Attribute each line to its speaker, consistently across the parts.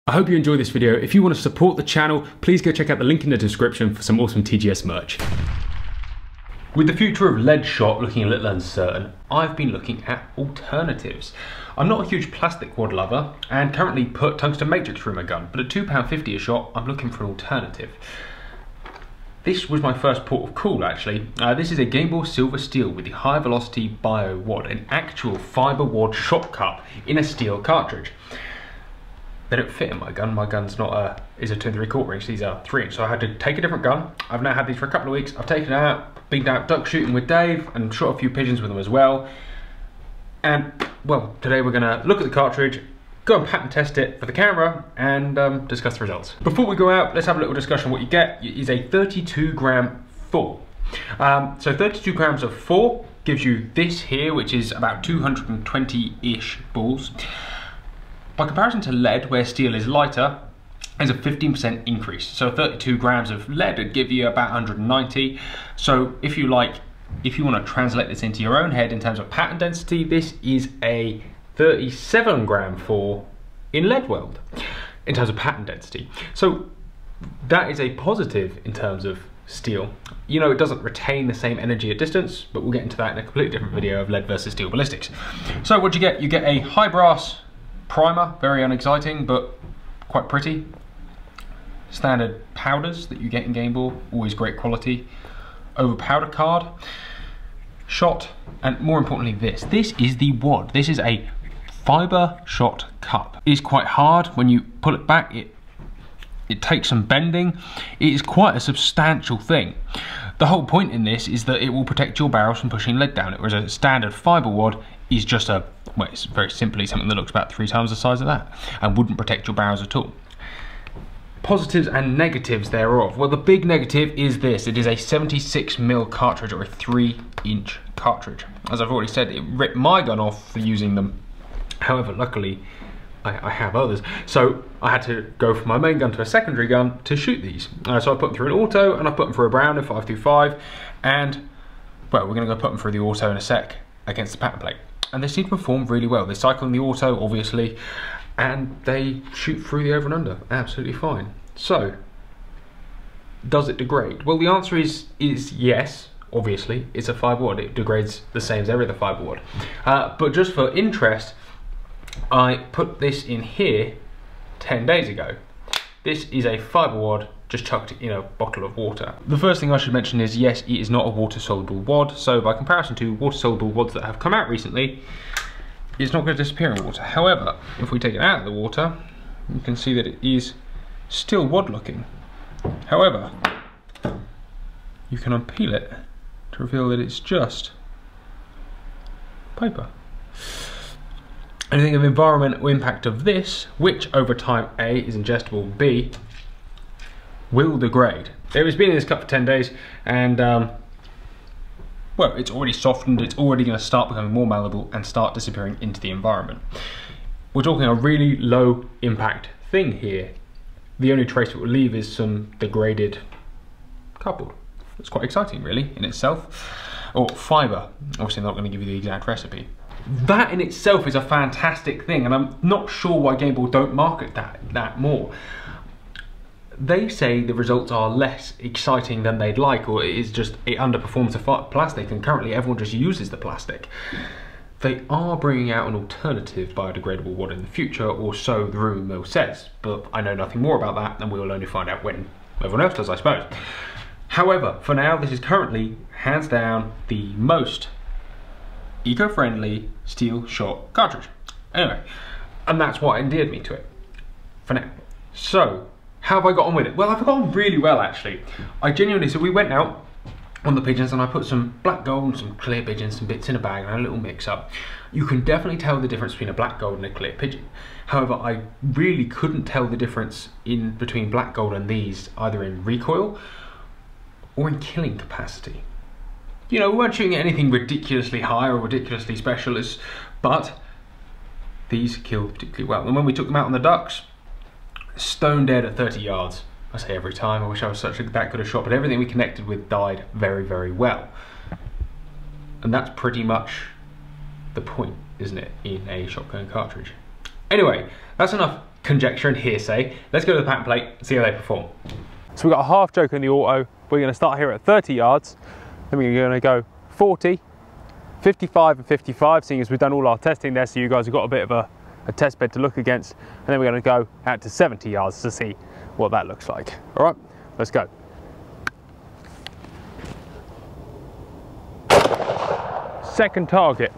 Speaker 1: I hope you enjoyed this video. If you want to support the channel, please go check out the link in the description for some awesome TGS merch. With the future of lead shot looking a little uncertain, I've been looking at alternatives. I'm not a huge plastic wad lover and currently put tungsten matrix through my gun, but at £2.50 a shot, I'm looking for an alternative. This was my first port of call actually. This is a Gamebore silver steel with the high velocity bio wad, an actual Fibre Wad Shot Cup in a steel cartridge. They don't fit in my gun. My gun's not is a 2 3/4 inch, these are 3 inch. So I had to take a different gun. I've now had these for a couple of weeks. I've taken it out, been out duck shooting with Dave and shot a few pigeons with them as well. And well, today we're gonna look at the cartridge, go and pattern test it for the camera and discuss the results. Before we go out, let's have a little discussion. What you get is a 32 gram full. So 32 grams of 4 gives you this here, which is about 220-ish balls. By comparison to lead, where steel is lighter, there's a 15% increase. So 32 grams of lead would give you about 190. So if you want to translate this into your own head in terms of pattern density, this is a 37 gram 4 in lead weld in terms of pattern density. So that is a positive in terms of steel. You know, it doesn't retain the same energy at distance, but we'll get into that in a completely different video of lead versus steel ballistics. So what you get? You get a high brass primer, very unexciting, but quite pretty. Standard powders that you get in Gamebore, always great quality. Over powder card, shot, and more importantly this is the wad. This is a Fibre Shot Cup. It is quite hard. When you pull it back, it takes some bending. It is quite a substantial thing. The whole point in this is that it will protect your barrels from pushing lead down it, whereas a standard fibre wad is just well, it's very simply something that looks about 3 times the size of that and wouldn't protect your barrels at all. Positives and negatives thereof. Well, the big negative is this. It is a 76mm cartridge, or a 3-inch cartridge. As I've already said, it ripped my gun off for using them. However, luckily, I have others. So I had to go from my main gun to a secondary gun to shoot these. So I put them through an auto and I put them through a Browner 525. And, well, we're going to go put them through the auto in a sec against the pattern plate. And they seem to perform really well. They cycle in the auto, obviously, and they shoot through the over and under absolutely fine. So, does it degrade? Well, the answer is yes, obviously. It's a Fibre Wad. It degrades the same as every other Fibre Wad. But just for interest, I put this in here 10 days ago. This is a Fibre Wad just chucked in a bottle of water. The first thing I should mention is, yes, it is not a water-soluble wad, so by comparison to water-soluble wads that have come out recently, it's not going to disappear in water. However, if we take it out of the water, you can see that it is still wad-looking. However, you can unpeel it to reveal that it's just paper. Anything of environmental impact of this, which over time A is ingestible, B will degrade. It has been in this cup for 10 days and well, it's already softened, it's already going to start becoming more malleable and start disappearing into the environment. We're talking a really low impact thing here. The only trace it will leave is some degraded cardboard. It's quite exciting really in itself. Or fibre, obviously I'm not going to give you the exact recipe. That in itself is a fantastic thing, and I'm not sure why Gamebore don't market that more. They say the results are less exciting than they'd like, or it is just it underperforms the plastic, and currently everyone just uses the plastic. They are bringing out an alternative biodegradable wad in the future, or so the rumour mill says, but I know nothing more about that, and we will only find out when everyone else does, I suppose. However, for now, this is currently, hands down, the most eco-friendly steel shot cartridge. Anyway, and that's what endeared me to it, for now. So, how have I got on with it? Well, I've got on really well, actually. So we went out on the pigeons and I put some black gold and some clear pigeons, some bits in a bag and a little mix up. You can definitely tell the difference between a black gold and a clear pigeon. However, I really couldn't tell the difference between black gold and these, either in recoil or in killing capacity. You know, we weren't shooting at anything ridiculously high or ridiculously specialist, but these killed particularly well. And when we took them out on the ducks, stone dead at 30 yards. I say every time, I wish I was that good a shot, but everything we connected with died very, very well. And that's pretty much the point, isn't it, in a shotgun cartridge. Anyway, that's enough conjecture and hearsay. Let's go to the pattern plate and see how they perform. So we've got a half joker in the auto. We're going to start here at 30 yards. Then we're going to go 40, 55 and 55, seeing as we've done all our testing there, so you guys have got a bit of a test bed to look against. And then we're going to go out to 70 yards to see what that looks like. All right, let's go. Second target.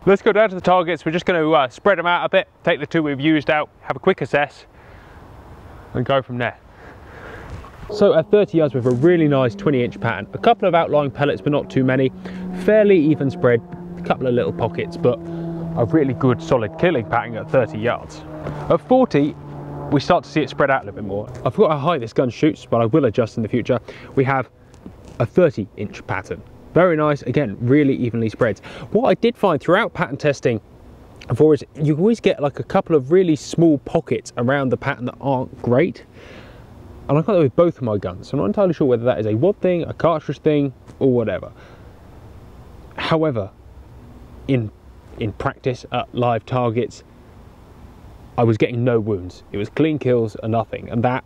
Speaker 1: Let's go down to the targets. We're just going to spread them out a bit, take the two we've used out, have a quick assess, and go from there. So at 30 yards we have a really nice 20-inch pattern. A couple of outlying pellets, but not too many. Fairly even spread, a couple of little pockets, but a really good solid killing pattern at 30 yards. At 40, we start to see it spread out a little bit more. I forgot how high this gun shoots, but I will adjust in the future. We have a 30-inch pattern. Very nice, again, really evenly spreads. What I did find throughout pattern testing before is you always get like a couple of really small pockets around the pattern that aren't great. And I got that with both of my guns. So I'm not entirely sure whether that is a wad thing, a cartridge thing, or whatever. However, in practice at live targets, I was getting no wounds. It was clean kills and nothing. And that,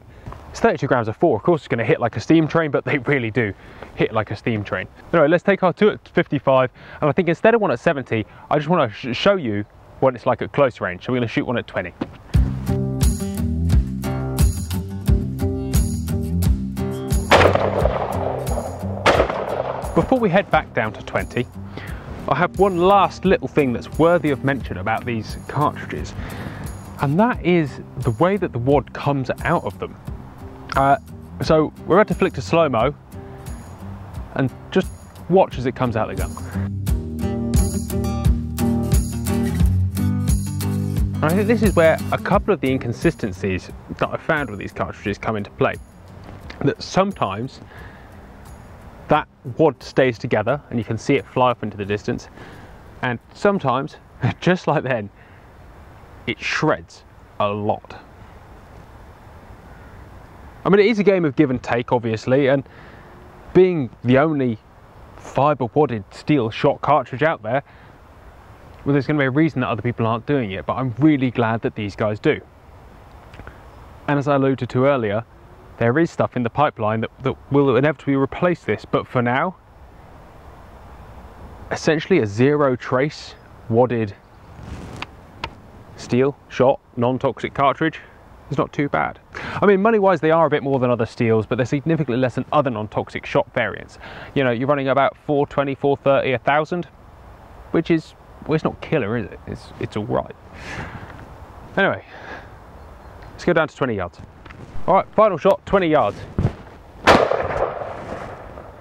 Speaker 1: it's 32 grams of .4. Of course, it's going to hit like a steam train, but they really do hit like a steam train. Anyway, let's take our two at 55. And I think instead of one at 70, I just want to show you what it's like at close range. So we're going to shoot one at 20. Before we head back down to 20, I have one last little thing that's worthy of mention about these cartridges, and that is the way that the wad comes out of them. So we're about to flick to slow-mo and just watch as it comes out the gun. And I think this is where a couple of the inconsistencies that I found with these cartridges come into play. That sometimes that wad stays together and you can see it fly up into the distance, and sometimes, just like then, it shreds a lot. I mean, it is a game of give and take, obviously, and being the only fibre wadded steel shot cartridge out there, well, there's going to be a reason that other people aren't doing it, but I'm really glad that these guys do. And as I alluded to earlier, there is stuff in the pipeline that will inevitably replace this, but for now, essentially a zero trace wadded steel shot non-toxic cartridge is not too bad. I mean, money wise they are a bit more than other steels, but they're significantly less than other non-toxic shot variants. You know, you're running about 420, 430, 1,000, which is, well, it's not killer, is it? It's all right. Anyway, let's go down to 20 yards. All right, final shot, 20 yards.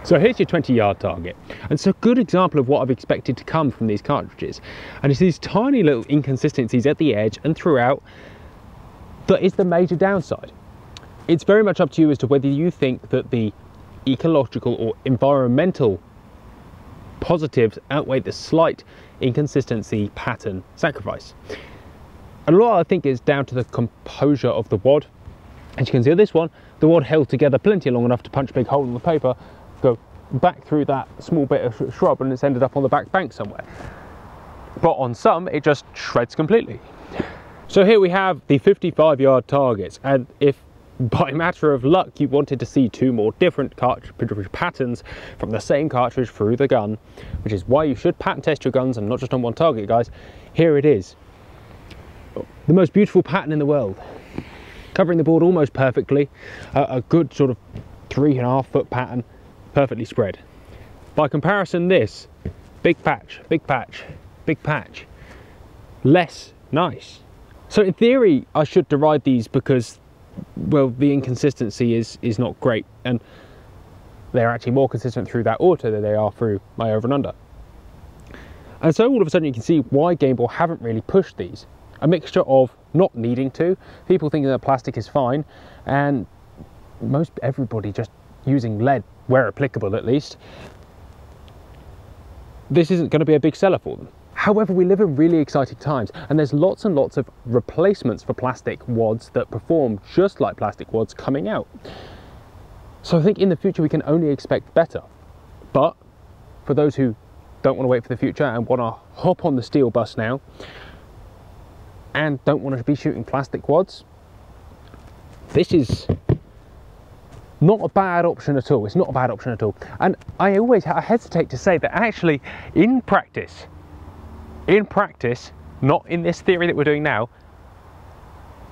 Speaker 1: So here's your 20-yard target. And it's a good example of what I've expected to come from these cartridges. And it's these tiny little inconsistencies at the edge and throughout that is the major downside. It's very much up to you as to whether you think that the ecological or environmental positives outweigh the slight inconsistency pattern sacrifice. And a lot, I think, is down to the composure of the wad. As you can see on this one, the wad held together plenty long enough to punch a big hole in the paper, go back through that small bit of shrub, and it's ended up on the back bank somewhere. But on some, it just shreds completely. So here we have the 55-yard targets, and if by matter of luck you wanted to see two more different cartridge patterns from the same cartridge through the gun, which is why you should pattern test your guns and not just on one target, guys, here it is. The most beautiful pattern in the world. Covering the board almost perfectly, a good sort of 3.5 foot pattern, perfectly spread. By comparison, this, big patch, big patch, big patch, less nice. So in theory, I should deride these because, well, the inconsistency is not great, and they're actually more consistent through that auto than they are through my over and under. And so all of a sudden you can see why Gamebore haven't really pushed these. A mixture of not needing to, people thinking that plastic is fine, and most everybody just using lead, where applicable at least. This isn't going to be a big seller for them. However, we live in really exciting times, and there's lots and lots of replacements for plastic wads that perform just like plastic wads coming out. So I think in the future we can only expect better. But for those who don't want to wait for the future and want to hop on the steel bus now and don't want to be shooting plastic wads, this is not a bad option at all. It's not a bad option at all. And I always hesitate to say that actually in practice, not in this theory that we're doing now,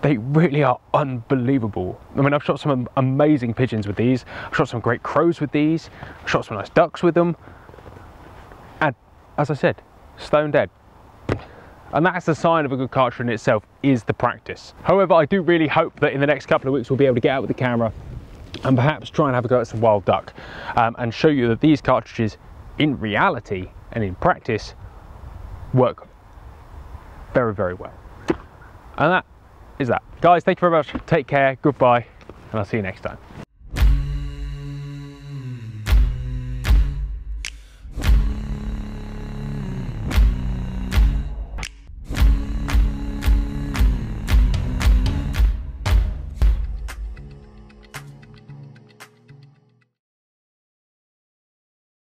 Speaker 1: they really are unbelievable. I mean, I've shot some amazing pigeons with these. I've shot some great crows with these. I've shot some nice ducks with them. And as I said, stone dead. And that's the sign of a good cartridge in itself, is the practice. However, I do really hope that in the next couple of weeks we'll be able to get out with the camera and perhaps try and have a go at some wild duck and show you that these cartridges in reality and in practice work very, very well. And that is that. Guys, thank you very much. Take care, goodbye, and I'll see you next time.